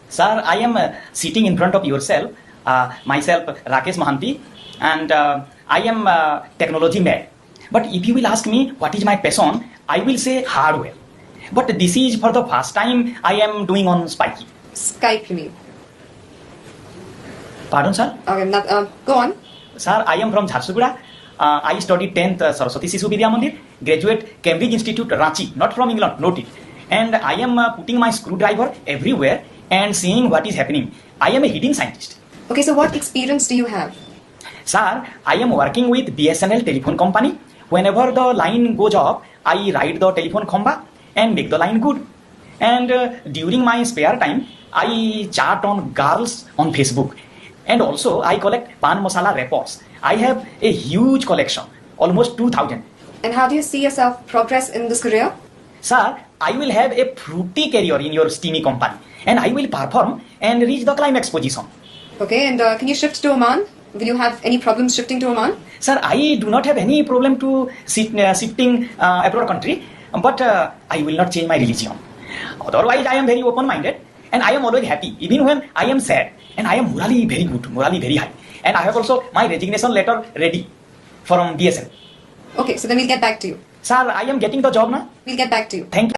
Sir, I am sitting in front of yourself, myself Rakesh Mahanti, and I am technology mad. But if you will ask me what is my passion, I will say hardware. But this is for the first time I am doing on Spiky. Skype, you mean? Pardon, sir? Okay, go on. Sir, I am from Jharsuguda. I studied 10th Saraswati Sishu Vidya Mandir, graduate Cambridge Institute, Ranchi, not from England, note it. And I am putting my screwdriver everywhere and seeing what is happening. I am a hidden scientist. Okay, so what experience do you have? Sir, I am working with BSNL telephone company. Whenever the line goes off, I ride the telephone khamba and make the line good. And during my spare time, I chat on girls on Facebook. And also, I collect pan masala wrappers. I have a huge collection, almost 2,000. And how do you see yourself progress in this career? Sir, I will have a fruity career in your steamy company. And I will perform and reach the climax position. Okay, and can you shift to Oman? Will you have any problems shifting to Oman? Sir, I do not have any problem to shifting abroad country, but I will not change my religion. Otherwise, I am very open-minded and I am always happy, even when I am sad. And I am morally very good, morally very high. And I have also my resignation letter ready from BSN. Okay, so then we'll get back to you. Sir, I am getting the job now. We'll get back to you. Thank you.